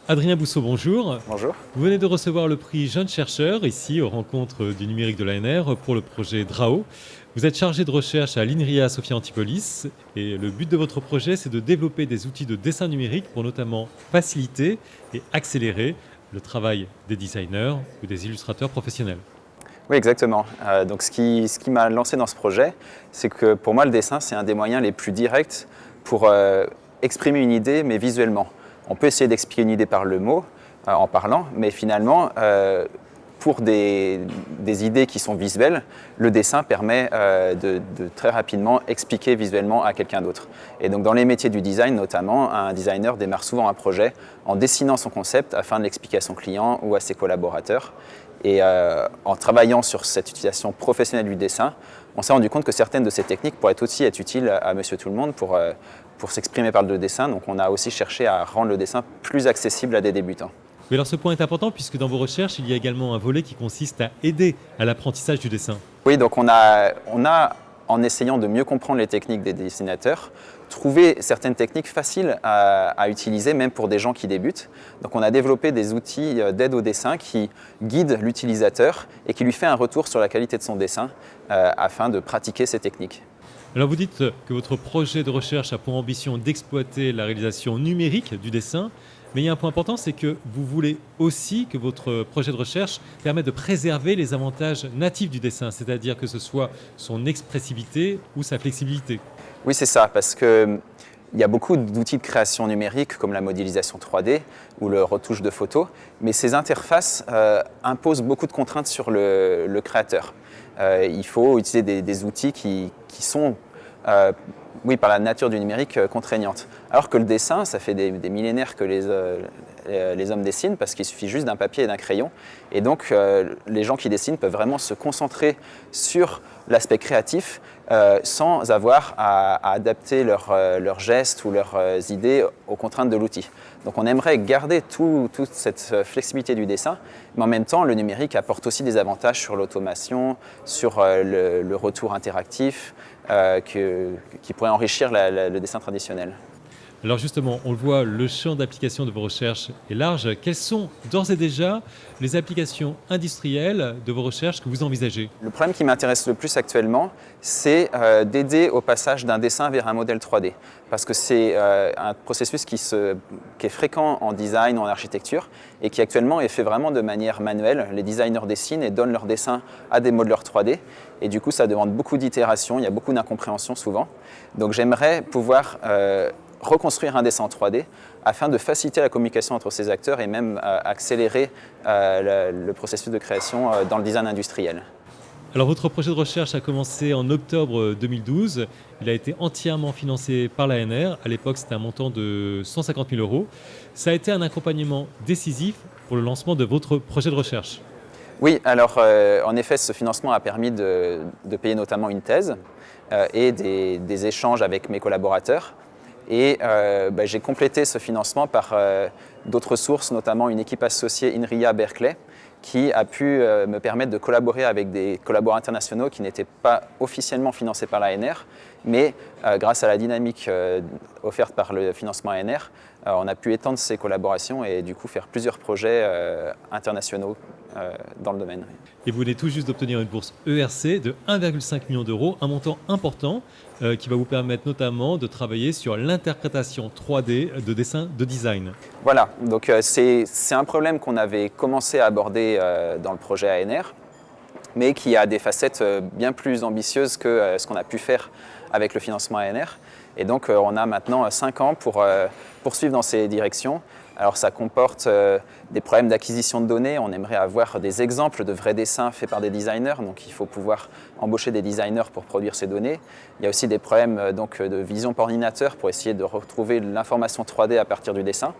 Adrien Bousseau, bonjour. Bonjour. Vous venez de recevoir le prix Jeune chercheur ici aux rencontres du numérique de l'ANR pour le projet DRAO. Vous êtes chargé de recherche à l'INRIA Sophia Antipolis et le but de votre projet, c'est de développer des outils de dessin numérique pour notamment faciliter et accélérer le travail des designers ou des illustrateurs professionnels. Oui, exactement. Donc ce qui m'a lancé dans ce projet, c'est que pour moi, le dessin, c'est un des moyens les plus directs pour exprimer une idée, mais visuellement. On peut essayer d'expliquer une idée par le mot, en parlant, mais finalement, pour des idées qui sont visuelles, le dessin permet de très rapidement expliquer visuellement à quelqu'un d'autre. Et donc dans les métiers du design notamment, un designer démarre souvent un projet en dessinant son concept afin de l'expliquer à son client ou à ses collaborateurs. Et en travaillant sur cette utilisation professionnelle du dessin, on s'est rendu compte que certaines de ces techniques pourraient aussi être utiles à Monsieur Tout-le-Monde pour s'exprimer par le dessin. Donc on a aussi cherché à rendre le dessin plus accessible à des débutants. Mais alors ce point est important puisque dans vos recherches, il y a également un volet qui consiste à aider à l'apprentissage du dessin. Oui, donc on a, en essayant de mieux comprendre les techniques des dessinateurs, trouvé certaines techniques faciles à utiliser, même pour des gens qui débutent. Donc on a développé des outils d'aide au dessin qui guident l'utilisateur et qui lui fait un retour sur la qualité de son dessin afin de pratiquer ces techniques. Alors vous dites que votre projet de recherche a pour ambition d'exploiter la réalisation numérique du dessin, mais il y a un point important, c'est que vous voulez aussi que votre projet de recherche permette de préserver les avantages natifs du dessin, c'est-à-dire que ce soit son expressivité ou sa flexibilité. Oui, c'est ça, parce qu'il y a beaucoup d'outils de création numérique comme la modélisation 3D ou le retouche de photos, mais ces interfaces imposent beaucoup de contraintes sur le créateur. Il faut utiliser des outils qui sont, oui, par la nature du numérique, contraignantes. Alors que le dessin, ça fait des millénaires que les hommes dessinent parce qu'il suffit juste d'un papier et d'un crayon. Et donc, les gens qui dessinent peuvent vraiment se concentrer sur l'aspect créatif sans avoir à adapter leurs gestes ou leurs idées aux contraintes de l'outil. Donc on aimerait garder toute cette flexibilité du dessin, mais en même temps, le numérique apporte aussi des avantages sur l'automation, sur le retour interactif, qui pourrait enrichir le dessin traditionnel. Alors justement, on le voit, le champ d'application de vos recherches est large. Quelles sont d'ores et déjà les applications industrielles de vos recherches que vous envisagez ? Le problème qui m'intéresse le plus actuellement, c'est d'aider au passage d'un dessin vers un modèle 3D. Parce que c'est un processus qui est fréquent en design, en architecture, et qui actuellement est fait vraiment de manière manuelle. Les designers dessinent et donnent leur dessin à des modeleurs 3D. Et du coup, ça demande beaucoup d'itérations, il y a beaucoup d'incompréhension souvent. Donc j'aimerais pouvoir reconstruire un dessin en 3D afin de faciliter la communication entre ces acteurs et même accélérer le processus de création dans le design industriel. Alors votre projet de recherche a commencé en octobre 2012. Il a été entièrement financé par l'ANR. À l'époque, c'était un montant de 150 000 euros. Ça a été un accompagnement décisif pour le lancement de votre projet de recherche. Oui, alors en effet, ce financement a permis de payer notamment une thèse et des échanges avec mes collaborateurs. Et j'ai complété ce financement par d'autres sources, notamment une équipe associée INRIA Berkeley, qui a pu me permettre de collaborer avec des collaborateurs internationaux qui n'étaient pas officiellement financés par l'ANR, mais grâce à la dynamique offerte par le financement ANR, on a pu étendre ces collaborations et du coup faire plusieurs projets internationaux dans le domaine. Et vous venez tout juste d'obtenir une bourse ERC de 1,5 million d'euros, un montant important qui va vous permettre notamment de travailler sur l'interprétation 3D de dessins de design. Voilà, donc c'est un problème qu'on avait commencé à aborder dans le projet ANR, mais qui a des facettes bien plus ambitieuses que ce qu'on a pu faire avec le financement ANR. Et donc on a maintenant 5 ans pour poursuivre dans ces directions. Alors ça comporte des problèmes d'acquisition de données. On aimerait avoir des exemples de vrais dessins faits par des designers. Donc il faut pouvoir embaucher des designers pour produire ces données. Il y a aussi des problèmes de vision par ordinateur pour essayer de retrouver l'information 3D à partir du dessin.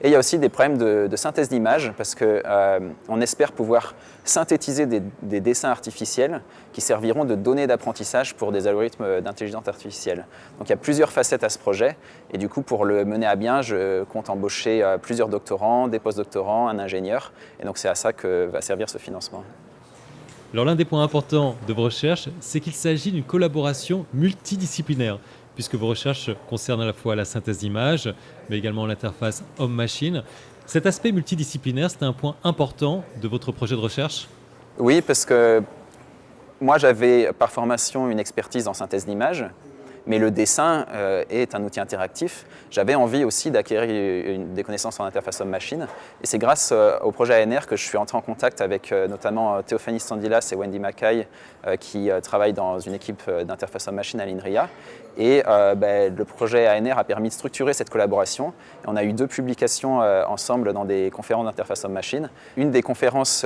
Et il y a aussi des problèmes de synthèse d'images parce qu'on espère pouvoir synthétiser des dessins artificiels qui serviront de données d'apprentissage pour des algorithmes d'intelligence artificielle. Donc il y a plusieurs facettes à ce projet et du coup pour le mener à bien, je compte embaucher plusieurs doctorants, des postdoctorants, un ingénieur et donc c'est à ça que va servir ce financement. Alors l'un des points importants de vos recherches, c'est qu'il s'agit d'une collaboration multidisciplinaire, puisque vos recherches concernent à la fois la synthèse d'images, mais également l'interface homme-machine. Cet aspect multidisciplinaire, c'était un point important de votre projet de recherche? Oui, parce que moi j'avais par formation une expertise en synthèse d'images, mais le dessin est un outil interactif. J'avais envie aussi d'acquérir des connaissances en interface homme-machine. Et c'est grâce au projet ANR que je suis entré en contact avec notamment Théophanie Standilas et Wendy Mackay qui travaillent dans une équipe d'interface homme-machine à l'INRIA. Et le projet ANR a permis de structurer cette collaboration. Et on a eu 2 publications ensemble dans des conférences d'interface homme-machine. Une des conférences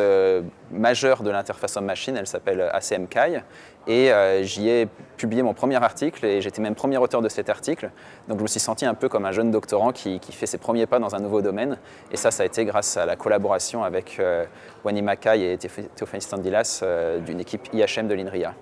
majeures de l'interface homme-machine, elle s'appelle ACMCAI. Et j'y ai publié mon premier article et j'étais même premier auteur de cet article. Donc je me suis senti un peu comme un jeune doctorant qui fait ses premiers pas dans un nouveau domaine. Et ça a été grâce à la collaboration avec Wendy Mackay et Théophanie Standilas d'une équipe IHM de l'INRIA.